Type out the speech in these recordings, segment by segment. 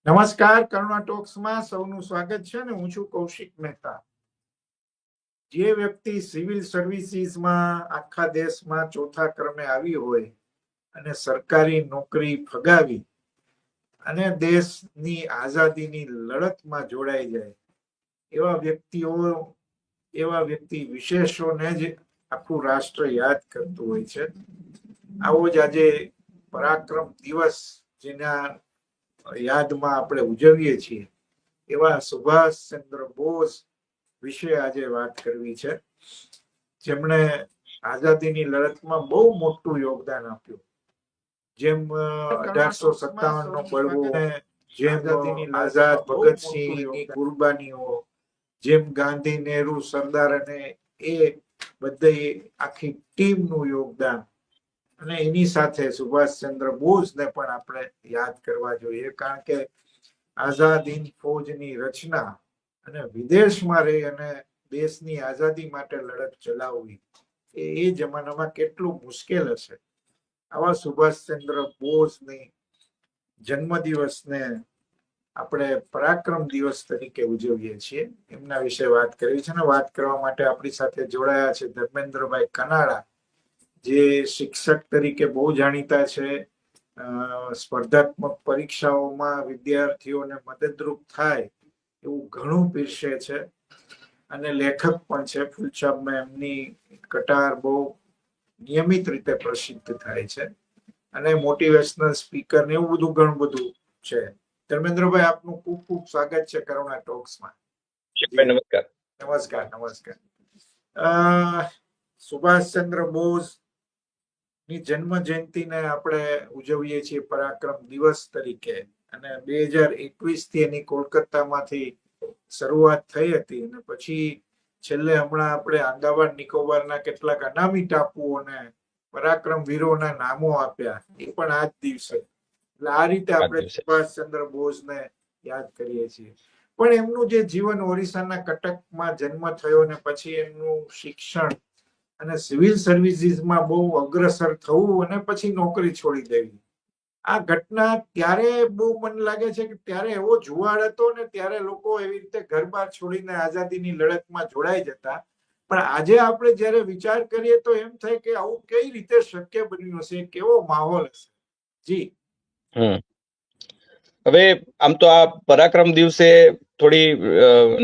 નમસ્કાર, કરુણા ટોક્સમાં સૌનું સ્વાગત છે. ને હું છું કૌશિક મહેતા. જે વ્યક્તિ સિવિલ સર્વિસીસમાં આખા દેશમાં ચોથા ક્રમે આવી હોય અને સરકારી નોકરી ફગાવી અને દેશની આઝાદીની લડતમાં જોડાઈ જાય એવા વ્યક્તિ વિશેષોને જ આખું રાષ્ટ્ર યાદ કરતું હોય છે. આવો જ આજે પરાક્રમ દિવસ જેના યાદમાં આપણે ઉજવીએ છીએ એવા સુભાષચંદ્ર બોઝ વિશે આજે વાત કરવી છે, જેમણે આઝાદીની લડતમાં બહુ મોટું યોગદાન આપ્યું. જેમ 1857 નો બળવો, જેમ આઝાદ ભગતસિંહની કુરબાનીઓ, જેમ ગાંધી, નહેરુ, સરદાર અને એ બધી આખી ટીમનું યોગદાન, અને એની સાથે સુભાષચંદ્ર બોઝને પણ આપણે યાદ કરવા જોઈએ. કારણ કે આઝાદ હિંદ ફૌજની રચના અને વિદેશમાં રહી અને દેશની આઝાદી માટે લડત ચલાવવી એ જમાનામાં કેટલું મુશ્કેલ હશે. આવા સુભાષચંદ્ર બોઝની જન્મદિવસને આપણે પરાક્રમ દિવસ તરીકે ઉજવીએ છીએ. એમના વિશે વાત કરવી છે ને વાત કરવા માટે આપણી સાથે જોડાયા છે ધર્મેન્દ્રભાઈ કનાડા, જે શિક્ષક તરીકે બહુ જાણીતા છે. સ્પર્ધાત્મક પરીક્ષાઓમાં વિદ્યાર્થીઓને મદદરૂપ થાય એવું ઘણું પીરસે છે અને લેખક પણ છે. ફૂલછાપમાં એમની કટાર બહુ નિયમિત રીતે પ્રસિદ્ધ થાય છે અને મોટિવેશનલ સ્પીકર ને એવું બધું ઘણું બધું છે. ધર્મેન્દ્રભાઈ, આપનું ખૂબ ખૂબ સ્વાગત છે કરુણા ટોક્સમાં. નમસ્કાર. નમસ્કાર. નમસ્કાર. સુભાષચંદ્ર બોઝ ની જન્મ જયંતિને આપણે ઉજવીએ છીએ પરાક્રમ દિવસ તરીકે, અને 2021 થી એની કોલકાતામાંથી શરૂઆત થઈ હતી અને પછી છેલ્લે હમણાં આપણે આંદામાન નિકોબારના કેટલાક અનામી ટાપુઓને પરાક્રમ વીરોના નામો આપ્યા, એ પણ આ જ દિવસે. એટલે આ રીતે આપણે સુભાષચંદ્ર બોઝને યાદ કરીએ છીએ. પણ એમનું જે જીવન, ઓરિસ્સાના કટકમાં જન્મ થયો ને પછી એમનું શિક્ષણ અને સિવિલ સર્વિસીસમાં બહુ અગ્રસર થવું અને પછી નોકરી છોડી દેવી, આ ઘટના ત્યારે બહુ મને લાગે છે કે ત્યારે એવો જુવાળ હતો ને ત્યારે લોકો એવી રીતે ઘર બહાર છોડીને આઝાદીની લડતમાં જોડાઈ જતા. પણ આજે આપણે જયારે વિચાર કરીએ તો એમ થાય કે આવું કઈ રીતે શક્ય બન્યું હશે, કેવો માહોલ હશે. જી. હવે આમ તો આ પરાક્રમ દિવસે થોડી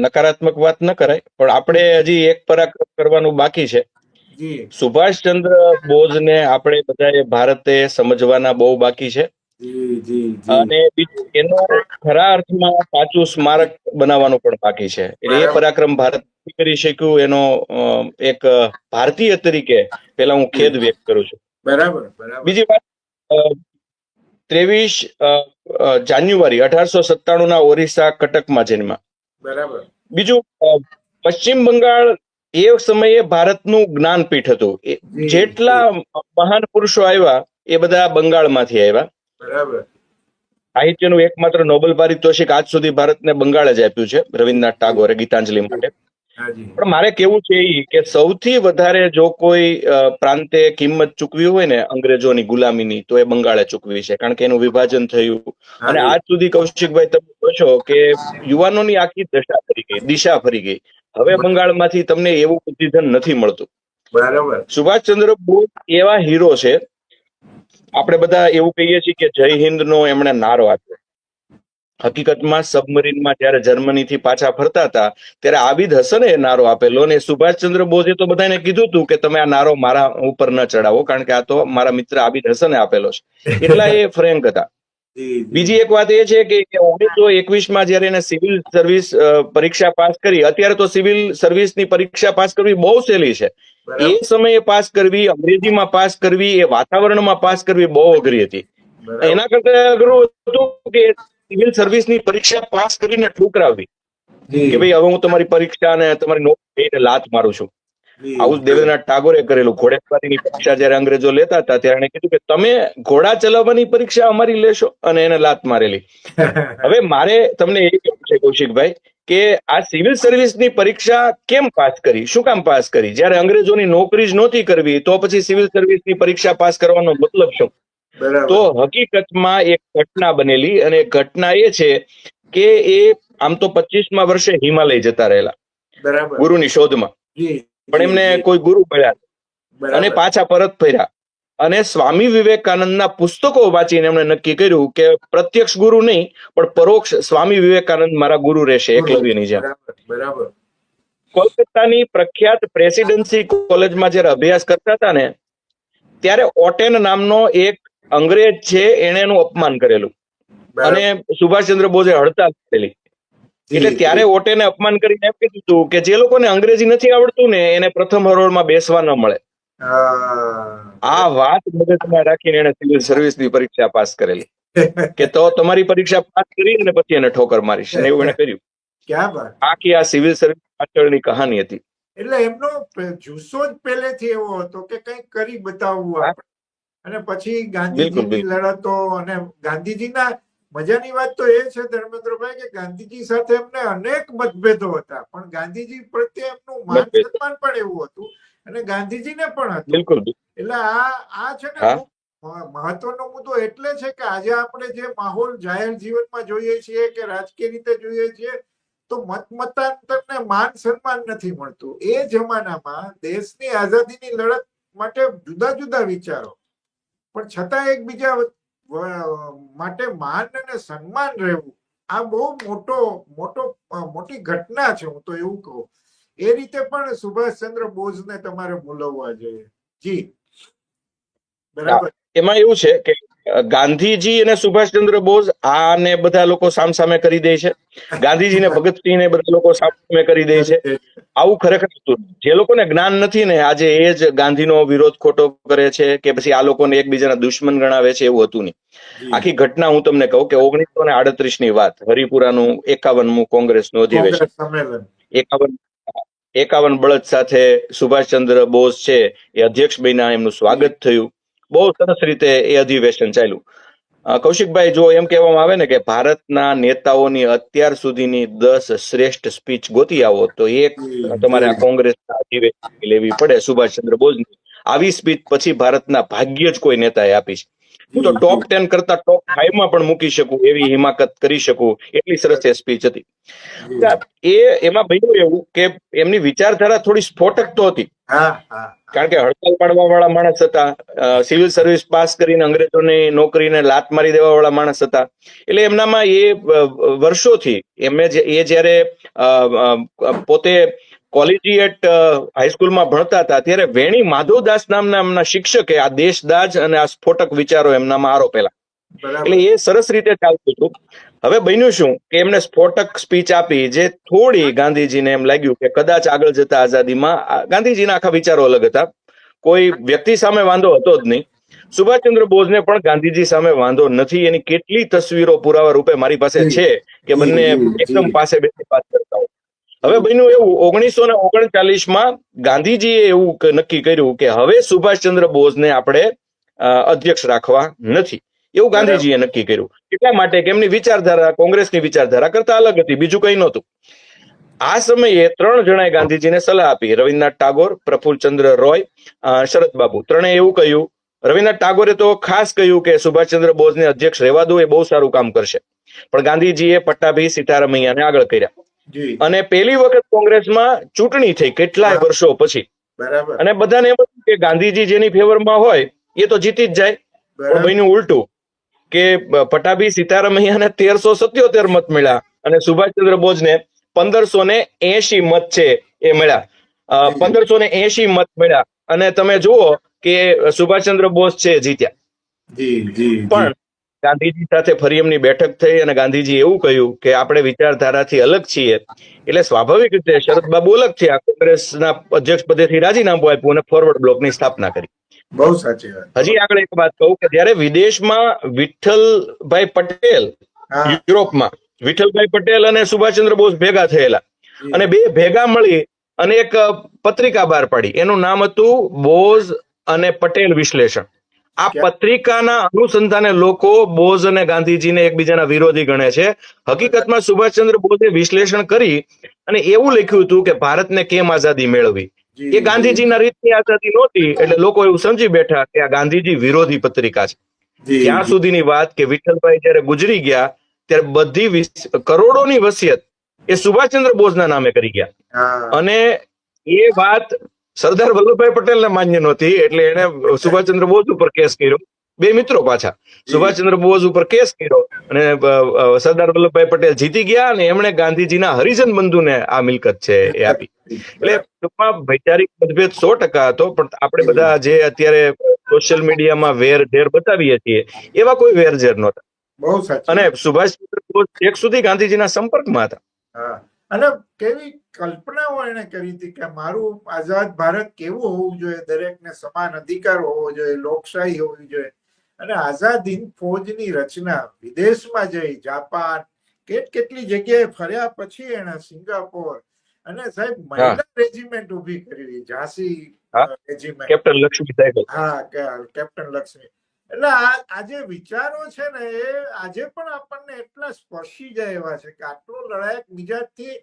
નકારાત્મક વાત ન કરાય, પણ આપણે હજી એક પરાક્રમ કરવાનું બાકી છે. સુભાષચંદ્ર બોઝને આપણે બધાએ ભારતે સમજવાના બહુ બાકી છે. અને બીજું એનો ખરા અર્થમાં સાચું સ્મારક બનાવવાનું પણ બાકી છે. એટલે એ પરાક્રમ ભારત કરી શક્યું એનો એક ભારતીય તરીકે પેલા હું ખેદ વ્યક્ત કરું છું. બરાબર. બીજી વાત, 23 જાન્યુઆરી 1897 ના ઓરિસ્સા કટકમાં જન્મ્યા. બરાબર. બીજું, પશ્ચિમ બંગાળ એ સમયે ભારતનું જ્ઞાનપીઠ હતું. જેટલા મહાન પુરુષો આવ્યા એ બધા બંગાળમાંથી આવ્યા. બરાબર. સાહિત્યનું એકમાત્ર નોબેલ પારિતોષિક આજ સુધી ભારતને બંગાળ જ આપ્યું છે, રવિન્દ્રનાથ ટાગોરે ગીતાંજલિ માટે. પણ મારે કેવું છે એ કે સૌથી વધારે જો કોઈ પ્રાંતે કિંમત ચૂકવી હોય ને અંગ્રેજોની ગુલામીની, તો એ બંગાળે ચૂકવી છે. કારણ કે એનું વિભાજન થયું અને આજ સુધી કૌશિકભાઈ તમે કહો છો કે યુવાનોની આખી દિશા ફરી ગઈ. હવે બંગાળમાંથી તમને એવું બુદ્ધિધન નથી મળતું. બરાબર. સુભાષચંદ્ર બોઝ એવા હીરો છે. આપણે બધા એવું કહીએ છીએ કે જય હિન્દ નો એમણે નારો આપ્યો. હકીકતમાં સબમરીનમાં જયારે જર્મનીથી પાછા ફરતા હતા ત્યારે આબિદ હસને એ નારો આપેલો, અને સુભાષચંદ્ર બોઝે તો બધાને કીધું હતું કે તમે આ નારો મારા ઉપર ન ચડાવો, કારણ કે આ તો મારા મિત્ર આબિદ હસને આપેલો છે. એટલા એ ફ્રેન્ક હતા. બીજી એક વાત એ છે કે 1921માં જયારે એને સિવિલ સર્વિસ પરીક્ષા પાસ કરી, અત્યારે તો સિવિલ સર્વિસની પરીક્ષા પાસ કરવી બહુ સહેલી છે. એ સમયે પાસ કરવી, અંગ્રેજીમાં પાસ કરવી, એ વાતાવરણમાં પાસ કરવી બહુ અઘરી હતી. એના કરતા અઘરું હતું કે સિવિલ સર્વિસની પરીક્ષા પાસ કરીને ઠુકરાવવી કે ભાઈ હવે હું તમારી પરીક્ષા અને તમારી નોકરી લાત મારું છું. આવું દેવેન્દ્રનાથ ટાગોરે કરેલું. ઘોડેસવારીની પરીક્ષા જયારે અંગ્રેજો લેતા હતા ત્યારે એને કીધું કે તમે ઘોડા ચલાવવાની પરીક્ષા અમારી લેશો, અને એને લાત મારેલી. હવે મારે તમને એ કહેવું છે કૌશિકભાઈ કે આ સિવિલ સર્વિસની પરીક્ષા કેમ પાસ કરી, શું કામ પાસ કરી? જયારે અંગ્રેજોની નોકરી જ નહોતી કરવી તો પછી સિવિલ સર્વિસની પરીક્ષા પાસ કરવાનો મતલબ શું? બરાબર. તો હકીકતમાં એક ઘટના બનેલી, અને એ ઘટના એ છે કે એ આમ તો 25મા વર્ષે હિમાલય જતા રહેલા બરાબર. ગુરુની શોધમાં, જી પણ જી એમને જી. કોઈ ગુરુ મળ્યા અને બરાબર. પાછા પરત ફર્યા. અને સ્વામી વિવેકાનંદના પુસ્તકો વાંચીને એમણે નક્કી કર્યું કે પ્રત્યક્ષ ગુરુ નહીં, પણ પરોક્ષ સ્વામી વિવેકાનંદ મારા ગુરુ રહેશે, એકલવ્યની જેમ. બરાબર. બરાબર. કોલકાતાની પ્રખ્યાત પ્રેસિડેન્સી કોલેજમાં જયારે અભ્યાસ કરતા હતા ને, ત્યારે ઓટેન નામનો એક અંગ્રેજ છે, એણે એનું અપમાન કરેલું અને સુભાષચંદ્ર બોઝે હડતાલ કરેલી. એટલે ત્યારે ઓટેને અપમાન કરીને એમ કીધું હતું કે જે લોકોને અંગ્રેજી નથી આવડતું ને એને પ્રથમ હરોળમાં બેસવા ન મળે. આ વાત મગજમાં રાખીને એને સિવિલ સર્વિસની પરીક્ષા પાસ કરેલી કે તો તમારી પરીક્ષા પાસ કરી અને પછી એને ઠોકર મારીશ, ને એવું એને કર્યું. ક્યાં વાત. આખી આ સિવિલ સર્વિસ પાછળની કહાની હતી. એટલે એમનો જુસ્સો જ પહેલેથી એવો હતો કે કંઈક કરી બતાવવું આપણે. અને પછી ગાંધીજીની લડતો, અને ગાંધીજીના મજાની વાત તો એ છે ધર્મેન્દ્રભાઈ કે ગાંધીજી સાથે એમને અનેક મતભેદો હતા, પણ ગાંધીજી પ્રત્યે એમનું માન સન્માન પણ એવું હતું અને ગાંધીજીને પણ હતું. બિલકુલ. એટલે આ છે ને મહત્વનો મુદ્દો એટલે છે કે આજે આપણે જે માહોલ જાહેર જીવનમાં જોઈએ છીએ કે રાજકીય રીતે જોઈએ છીએ, તો મતાંતરને માન સન્માન નથી મળતું. એ જમાનામાં દેશની આઝાદીની લડત માટે જુદા જુદા વિચારો, પણ છતાં એકબીજા માટે માન અને સન્માન રહેવું, આ બહુ મોટી ઘટના છે. હું તો એવું કહું, એ રીતે પણ સુભાષચંદ્ર બોઝને તમારે બોલાવવા જોઈએ. જી બરાબર. એમાં એવું છે કે ગાંધીજી અને સુભાષચંદ્ર બોઝ આને બધા લોકો સામસામે કરી દે છે, ગાંધીજીને ભગતસિંહને બધા લોકો સામસામે કરી દે છે. આવું ખરેખર હતું. જે લોકોને જ્ઞાન નથી ને આજે એ જ ગાંધીનો વિરોધ ખોટો કરે છે કે પછી આ લોકોને એકબીજાના દુશ્મન ગણાવે છે, એવું હતું નહીં. આખી ઘટના હું તમને કહું કે 1938ની વાત, હરિપુરાનું 51મું કોંગ્રેસનું અધિવેશન, 51 બળદ સાથે સુભાષચંદ્ર બોઝ છે એ અધ્યક્ષ બન્યા, એમનું સ્વાગત થયું, બહુ સરસ રીતે એ અધિવેશન ચાલ્યું. કૌશિકભાઈ, જો એમ કહેવામાં આવે ને કે ભારતના નેતાઓની અત્યાર સુધીની 10 શ્રેષ્ઠ સ્પીચ ગોતી આવો તો એક તમારે આ કોંગ્રેસના અધિવેશન લેવી પડે, સુભાષચંદ્ર બોઝની. આવી સ્પીચ પછી ભારતના ભાગ્ય જ કોઈ નેતાએ આપી છે. હું તો ટોપ 10 કરતા ટોપ 5માં પણ મૂકી શકું એવી હિમાકત કરી શકું, એટલી સરસ એ સ્પીચ હતી. એમાં બન્યું એવું કે એમની વિચારધારા થોડી સ્ફોટક તો હતી, કારણ કે હડતાલ પાડવા વાળા માણસ હતા, સિવિલ સર્વિસ પાસ કરીને અંગ્રેજોની નોકરીને લાત મારી દેવા વાળા માણસ હતા. એટલે એમનામાં એ વર્ષોથી એ જયારે પોતે કોલેજિયેટ હાઈસ્કૂલમાં ભણતા હતા ત્યારે વેણી માધવદાસ નામના એમના શિક્ષકે આ દેશદાજ અને આ સ્ફોટક વિચારો એમનામાં આરોપેલા. એટલે એ સરસ રીતે ચાલતું હતું. હવે બન્યું શું કે એમને સ્ફોટક સ્પીચ આપી, જે થોડી ગાંધીજીને એમ લાગ્યું કે કદાચ આગળ જતા આઝાદીમાં ગાંધીજીના આખા વિચારો અલગ હતા. કોઈ વ્યક્તિ સામે વાંધો હતો જ નહીં. સુભાષચંદ્ર બોઝને પણ ગાંધીજી સામે વાંધો નથી. એની કેટલી તસવીરો પુરાવા રૂપે મારી પાસે છે કે બંને એકદમ પાસે બેસી વાત કરતા હોય. હવે બન્યું એવું, 1939માં ગાંધીજીએ એવું નક્કી કર્યું કે હવે સુભાષચંદ્ર બોઝને આપણે અધ્યક્ષ રાખવા નથી, એવું ગાંધીજીએ નક્કી કર્યું. એટલા માટે કે એમની વિચારધારા કોંગ્રેસની વિચારધારા કરતા અલગ હતી, બીજું કઈ નહોતું. આ સમયે 3 જણાએ ગાંધીજીને સલાહ આપી, રવિન્દ્રનાથ ટાગોર, પ્રફુલ્લચંદ્ર રોય, શરદ બાબુ. ત્રણેય એવું કહ્યું. રવિન્દ્રનાથ ટાગોરે તો ખાસ કહ્યું કે સુભાષચંદ્ર બોઝને અધ્યક્ષ રહેવા દો, એ બહુ સારું કામ કરશે. પણ ગાંધીજીએ પટ્ટાભી સીતારામૈયાને આગળ કર્યા અને પહેલી વખત કોંગ્રેસમાં ચૂંટણી થઈ કેટલાય વર્ષો પછી. અને બધાને એમ હતું કે ગાંધીજી જેની ફેવરમાં હોય એ તો જીતી જ જાય. પણ બન્યું ઉલટું કે પટ્ટાભી સીતારામૈયાને 1377 મત મળ્યા અને સુભાષચંદ્ર બોઝને 1580 મત છે એ મળ્યા. 1580 મત મળ્યા અને તમે જુઓ કે સુભાષચંદ્ર બોઝ છે જીત્યા. પણ ગાંધીજી સાથે ફરી એમની બેઠક થઈ અને ગાંધીજી એવું કહ્યું કે આપણે વિચારધારાથી અલગ છીએ, એટલે સ્વાભાવિક રીતે શરદબાબુ અલગ થયા, કોંગ્રેસના અધ્યક્ષ પદેથી રાજીનામું આપ્યું અને ફોરવર્ડ બ્લોકની સ્થાપના કરી. બહુ સાચી વાત. હજી આગળ એક વાત કહું કે જ્યારે વિદેશમાં વિઠ્ઠલભાઈ પટેલ, યુરોપમાં વિઠ્ઠલભાઈ પટેલ અને સુભાષચંદ્ર બોઝ ભેગા થયેલા અને બે ભેગા મળી અને એક પત્રિકા બહાર પાડી, એનું નામ હતું બોઝ અને પટેલ વિશ્લેષણ. આ પત્રિકાના અનુસંધાને લોકો બોઝ અને ગાંધીજીને એકબીજાના વિરોધી ગણે છે. હકીકતમાં સુભાષચંદ્ર બોઝે વિશ્લેષણ કરી અને એવું લખ્યું હતું કે ભારતને કેમ આઝાદી મેળવી. એ ગાંધીજીના રીતની આઝાદી નહોતી, એટલે લોકો એવું સમજી બેઠા કે આ ગાંધીજી વિરોધી પત્રિકા છે. જી ત્યાં જી સુધીની વાત કે વિઠ્ઠલભાઈ જયારે ગુજરી ગયા ત્યારે બધી કરોડોની વસિયત એ સુભાષચંદ્ર બોઝના નામે કરી ગયા. હા અને એ વાત સરદાર વલ્લભભાઈ પટેલને માન્ય નહોતી, એટલે એને સુભાષચંદ્ર બોઝ ઉપર કેસ કર્યો. બે મિત્રો પાછા જી સુભાષચંદ્ર બોઝ ઉપર કેસ કર્યો અને સરદાર વલ્લભભાઈ પટેલ જીતી ગયા અને એમણે ગાંધીજીના હરિજન બંધુને આ મિલકત છે એ આપી. એટલે ટૂંકમાં વૈચારિક મતભેદ 100% હતો, પણ આપણે બધા જે અત્યારે સોશિયલ મીડિયામાં વેરઝેર બતાવીએ છીએ એવા કોઈ વેરઝેર નહોતા. બહુ સાચી અને વાત. સુભાષચંદ્ર બોઝ છેક સુધી ગાંધીજીના સંપર્કમાં હતા. હા અને કેવી કલ્પનાઓ એને કરી હતી કે મારું આઝાદ ભારત કેવું હોવું જોઈએ, દરેકને સમાન અધિકાર હોવો જોઈએ, લોકશાહી હોવી જોઈએ. અને આઝાદ હિન્દ ફૌજની રચના વિદેશમાં જઈ જાપાન કેટલી જગ્યાએ ફર્યા પછી એને સિંગાપોર અને સાહેબ મહિલા રેજિમેન્ટ ઉભી કરી, ઝાંસી રેજિમેન્ટ, કેપ્ટન લક્ષ્મી સાહેબ. હા કેપ્ટન લક્ષ્મી. એટલે આ જે વિચારો છે ને એ આજે પણ આપણને એટલા સ્પર્શી જાય એવા છે કે આટલો લડાયક મિજાજથી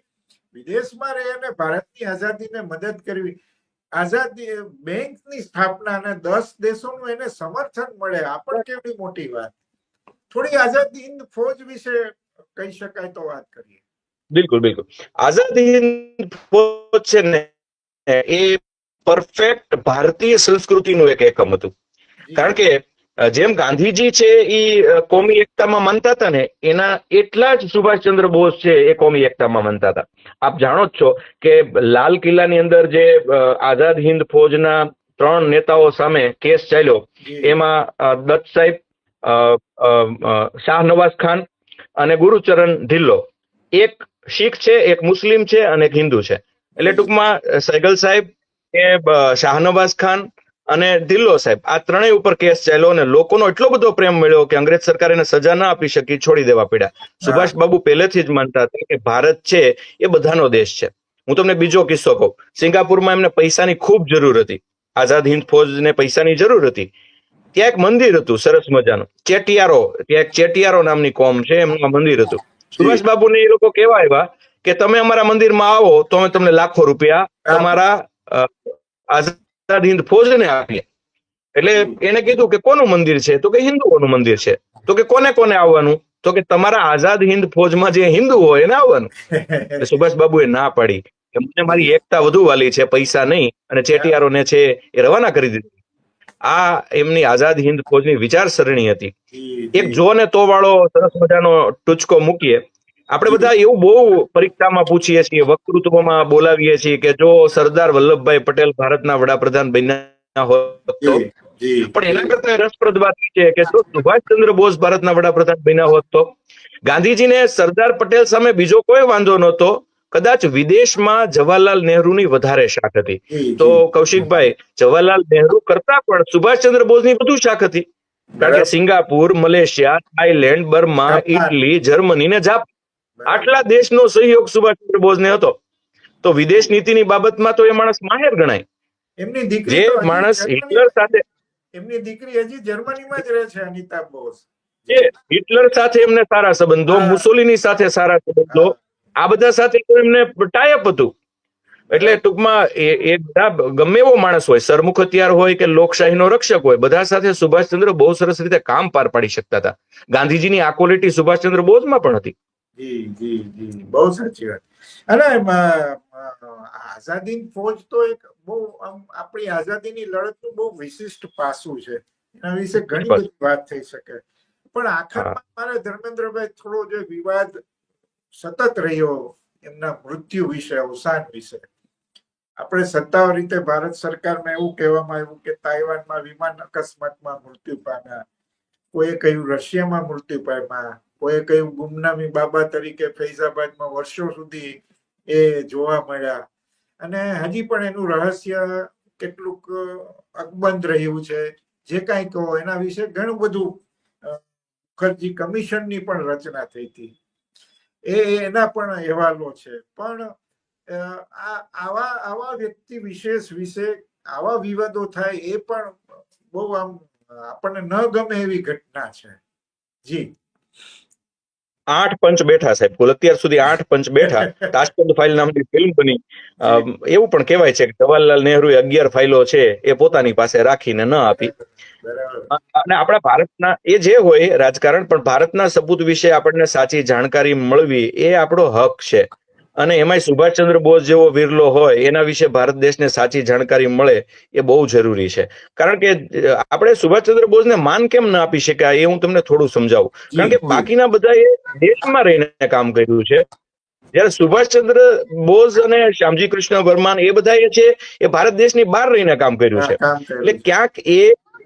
વિદેશમાં રહી અને ભારતની આઝાદીને મદદ કરવી, આઝાદી બેંકની સ્થાપના અને 10 દેશોનું એને સમર્થન મળે, આ પણ કેવડી મોટી વાત. થોડી આઝાદ હિન્દ ફૌજ વિશે કહી શકાય તો વાત કરીએ. બિલકુલ બિલકુલ. આઝાદ હિન્દ ફૌજ છે ને એ પરફેક્ટ ભારતીય સંસ્કૃતિનું એક એકમ હતું. કારણ કે જેમ ગાંધીજી છે એ કોમી એકતામાં માનતા હતા ને, એના એટલા જ સુભાષચંદ્ર બોઝ છે એ કોમી એકતામાં માનતા હતા. આપ જાણો જ છો કે લાલ કિલ્લાની અંદર જે આઝાદ હિન્દ ફૌજના 3 નેતાઓ સામે કેસ ચાલ્યો, એમાં દત્ત સાહેબ, શાહ નવાઝ ખાન અને ગુરુચરણ ઢિલ્લો, એક શીખ છે, એક મુસ્લિમ છે અને એક હિન્દુ છે. એટલે ટૂંકમાં સૈગલ સાહેબ કે શાહનવાઝ ખાન અને ઢિલ્લો સાહેબ, આ ત્રણેય ઉપર કેસ ચાલ્યો અને લોકોનો એટલો બધો પ્રેમ મળ્યો કે અંગ્રેજ સરકાર એને સજા ના આપી શકી, છોડી દેવા પડ્યા. સુભાષ બાબુ પહેલેથી જ માનતા હતા કે ભારત છે એ બધાનો દેશ છે. હું તમને બીજો કિસ્સો કહું. સિંગાપુરમાં એમને પૈસાની ખૂબ જરૂર હતી, આઝાદ હિન્દ ફૌજને પૈસાની જરૂર હતી. ત્યાં એક મંદિર હતું સરસ મજાનું, ચેટિયારો, ત્યાં એક ચેટિયારો નામની કોમ છે, એમનું મંદિર હતું. સુભાષ બાબુને એ લોકો કહેવા આવ્યા કે તમે અમારા મંદિરમાં આવો તો અમે તમને લાખો રૂપિયા તમારા આઝાદ હિન્દ ફૌજને આપીએ. એટલે એને કીધું કે કોનું મંદિર છે? તો કે હિન્દુઓનું મંદિર છે. તો કે કોને કોને આવવાનું? તો કે તમારા આઝાદ હિન્દ ફૌજમાં જે હિન્દુ હોય એને આવવાનું. સુભાષ બાબુએ ના પાડી કે મને મારી એકતા વધુ વાલી છે, પૈસા નહીં, અને ચેટિયારોને છે એ રવાના કરી દીધું. આ એમની આઝાદ હિન્દ ફૌજની વિચારસરણી હતી. એક જો ને તો વાળો સરસ મજાનો ટૂચકો મૂકીએ. આપણે બધા એવું બહુ પરીક્ષામાં પૂછીએ છીએ, વક્તૃત્વમાં બોલાવીએ છીએ કે જો સરદાર વલ્લભભાઈ પટેલ ભારતના વડાપ્રધાન બન્યા હોત તો, પણ એના કરતા રસપ્રદ વાત છે કે જો સુભાષચંદ્ર બોઝ ભારતના વડાપ્રધાન બન્યા હોત તો, ગાંધીજીને સરદાર પટેલ સામે બીજો કોઈ વાંધો નહોતો, કદાચ વિદેશમાં જવાહરલાલ નહેરુની વધારે શાખ હતી. તો કૌશિકભાઈ, જવાહરલાલ નહેરુ કરતા પણ સુભાષચંદ્ર બોઝની વધુ શાખ હતી. કારણ કે Singapore, Malaysia, Thailand, Burma, Italy, Germany ને જાપાન, આટલા દેશનો સહયોગ સુભાષચંદ્ર બોઝને હતો. તો વિદેશ નીતિની બાબતમાં તો એ માણસ માહેર ગણાય. એમની દીકરી, જે માણસ હિટલર સાથે, એમની દીકરી હજી જર્મનીમાં જ રહે છે, અનિતા બોઝ. હિટલર સાથે એમને સારા સંબંધો, મુસોલિની સાથે સારા સંબંધો, આ બધા સાથે એમને ટાઈઅપ હતું. એટલે ટૂંકમાં એ બધા ગમે એવો માણસ હોય, સરમુખ હથિયાર હોય કે લોકશાહીનો રક્ષક હોય, બધા સાથે સુભાષચંદ્ર બહુ સરસ રીતે કામ પાર પાડી શકતા હતા. ગાંધીજીની આ ક્વોલિટી સુભાષચંદ્ર બોઝમાં પણ હતી. જી જી જી, બહુ સાચી વાત. અને આઝાદી ફૌજ તો એક બહુ આપણી આઝાદીની લડતનું બહુ વિશિષ્ટ પાસું છે. એના વિશે ઘણી બધી વાત થઈ શકે. પણ આખરમાં મારે ધર્મેન્દ્રભાઈ થોડો જે વિવાદ સતત રહ્યો એમના મૃત્યુ વિશે, અવસાન વિશે. આપણે સત્તાવાર રીતે ભારત સરકારમાં એવું કહેવામાં આવ્યું કે તાઇવાનમાં વિમાન અકસ્માતમાં મૃત્યુ પામ્યા, કોઈએ કહ્યું રશિયામાં મૃત્યુ પામ્યા, કોઈએ કહ્યું ગુમનામી બાબા તરીકે ફૈઝાબાદમાં વર્ષો સુધી એ જોવા મળ્યા. અને હજી પણ એનું રહસ્ય કેટલુંક અકબંધ રહ્યું છે. જે કાંઈ કહો એના વિશે ઘણું બધું, મુખર્જી કમિશનની પણ રચના થઈ હતી, એના પણ અહેવાલો છે. પણ આવા વ્યક્તિ વિશેષ વિશે આવા વિવાદો થાય એ પણ બહુ આમ આપણને ન ગમે એવી ઘટના છે. જી 8 પંચ બેઠા સાહેબ, કુલ અત્યાર સુધી 8 પંચ બેઠા. તાશ્કંદ ફાઇલ નામની ફિલ્મ બની. એવું પણ કહેવાય છે કે જવાહરલાલ નહેરુએ 11 ફાઇલો છે એ પોતાની પાસે રાખીને ન આપી. બરાબર. અને આપણા ભારતના એ જે હોય રાજકારણ, પણ ભારતના સપૂત વિશે આપણને સાચી જાણકારી મળવી એ આપણો હક છે. અને એમાંય સુભાષચંદ્ર બોઝ જેવો વિરલો હોય એના વિશે ભારત દેશને સાચી જાણકારી મળે એ બહુ જરૂરી છે. કારણ કે આપણે સુભાષચંદ્ર બોઝને માન કેમ ના આપી શક્યા એ હું તમને થોડું સમજાવું. કારણ કે બાકીના બધાએ દેશમાં રહીને કામ કર્યું છે, જયારે સુભાષચંદ્ર બોઝ અને શ્યામજી કૃષ્ણ વર્મા એ બધા એ છે એ ભારત દેશની બહાર રહીને કામ કર્યું છે. એટલે ક્યાંક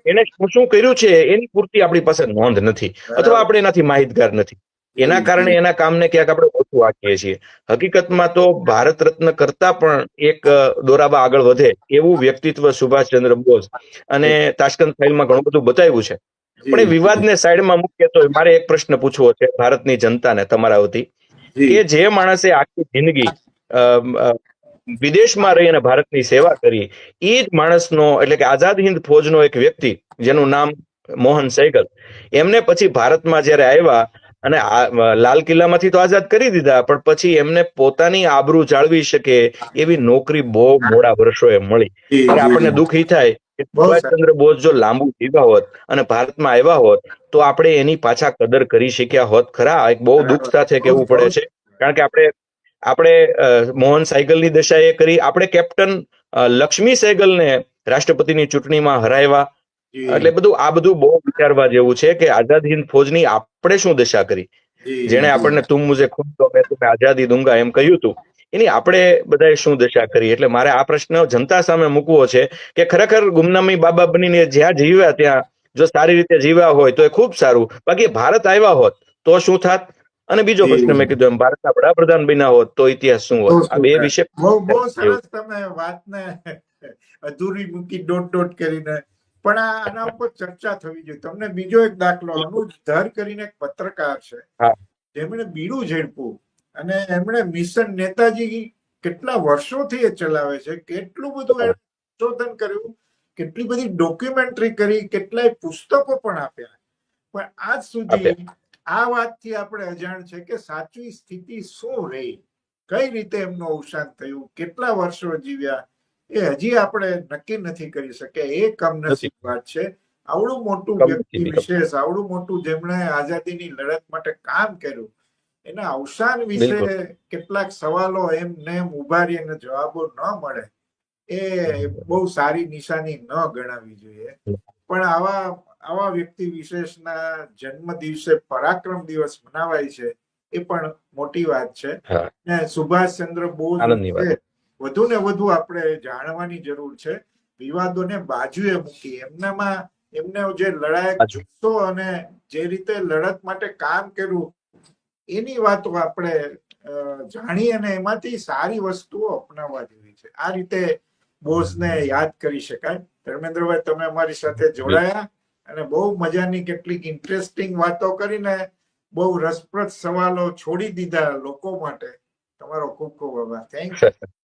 એને શું કર્યું છે એની પૂરતી આપણી પાસે નોંધ નથી, અથવા આપણે એનાથી માહિતગાર નથી. એના કારણે એના કામને ક્યાંક આપણે ઓછું આંકીએ છીએ. હકીકતમાં તો ભારત રત્ન કરતા પણ એક દોરાબા આગળ વધે એવું વ્યક્તિત્વ સુભાષચંદ્ર બોઝ. અને તાશ્કંદ ફાઇલમાં ઘણું બધું બતાવ્યું છે. પણ એ વિવાદને સાઈડમાં મૂકીએ તો મારે એક પ્રશ્ન પૂછવો છે ભારતની જનતાને તમારા વતી, કે જે માણસે આખી જિંદગી વિદેશમાં રહી અને ભારતની સેવા કરી, એ જ માણસનો, એટલે કે આઝાદ હિન્દ ફૌજનો એક વ્યક્તિ જેનું નામ મોહન સૈગલ, એમને પછી ભારતમાં જયારે આવ્યા અને લાલ કિલ્લામાંથી તો આઝાદ કરી દીધા, પણ પછી એમને પોતાની આબરૂ જાળવી શકે એવી નોકરી બહુ મોડા વર્ષોએ મળી. એટલે આપણને દુઃખ એ થાય કે સુભાષચંદ્ર બોઝ જો લાંબુ જીવ્યા હોત અને ભારતમાં આવ્યા હોત તો આપણે એની પાછા કદર કરી શક્યા હોત ખરા. એક બહુ દુઃખ સાથે કહેવું પડે છે. કારણ કે આપણે મોહન સૈગલની દશાએ કરી, આપણે કેપ્ટન લક્ષ્મી સૈગલને રાષ્ટ્રપતિની ચૂંટણીમાં હરાવ્યા. એટલે આ બધું બહુ વિચારવા જેવું છે કે આઝાદ હિન્દ ફૌજની આપણે શું દશા કરી. જેને આપણને તુમ મુઝે ખુદ દો મેં તુમ્हें આઝાદી દૂંગા એમ કહ્યું હતું, એની આપણે બધાએ શું દશા કરી. એટલે મારે આ પ્રશ્ન જનતા સામે મૂકવો છે કે ખરેખર ગુમનામી બાબા બનીને જ્યાં જીવ્યા ત્યાં જો સારી રીતે જીવ્યા હોય તો એ ખૂબ સારું. બાકી ભારત આવ્યા હોત તો શું થાત? અને બીજો પ્રશ્ન મેં કીધું એમ, ભારતના વડાપ્રધાન બન્યા હોત તો ઇતિહાસ શું હોત? આ બે વિશે બહુ સરસ તમે વાતને અધૂરી મૂકી ડોટ કરીને. પણ આના ઉપર ચર્ચા થવી જોઈએ. તમને બીજો એક દાખલો, અનુજ ધર કરીને એક પત્રકાર છે, જેમણે બીડું ઝડપ્યું અને એમણે મિશન નેતાજી કેટલા વર્ષોથી એ ચલાવે છે, કેટલું બધું એમણે સંશોધન કર્યું, કેટલી બધી ડોક્યુમેન્ટરી કરી, કેટલાય પુસ્તકો પણ આપ્યા, પણ આજ સુધી આ વાતથી આપણે અજાણ છે કે સાચી સ્થિતિ શું રહી, કઈ રીતે એમનું અવસાન થયું, કેટલા વર્ષો જીવ્યા, એ હજી આપણે નક્કી નથી કરી શક્યા. એ કમનસીબ વાત છે. આવડું મોટું વ્યક્તિ વિશેષ, આવડું મોટું જેમણે આઝાદીની લડત માટે કામ કર્યું, એના અવસાન વિશે કેટલાક સવાલો એમને એમ ઉભા રહીને જવાબો ન મળે એ બહુ સારી નિશાની ન ગણાવી જોઈએ. પણ આવા વ્યક્તિ વિશેષના જન્મ દિવસે પરાક્રમ દિવસ મનાવાય છે એ પણ મોટી વાત છે. ને સુભાષચંદ્ર બોઝ વધુ ને વધુ આપણે જાણવાની જરૂર છે. વિવાદોને બાજુએ મૂકી એમને જે લડાયક જુસ્સો અને જે રીતે લડત માટે કામ કર્યું એની વાતો આપણે જાણી અને એમાંથી સારી વસ્તુઓ અપનાવવા જેવી છે. આ રીતે બોઝને યાદ કરી શકાય. ધર્મેન્દ્રભાઈ, તમે અમારી સાથે જોડાયા અને બહુ મજાની કેટલીક ઇન્ટરેસ્ટિંગ વાતો કરીને બહુ રસપ્રદ સવાલો છોડી દીધા લોકો માટે. તમારો ખૂબ ખૂબ આભાર. Thank you.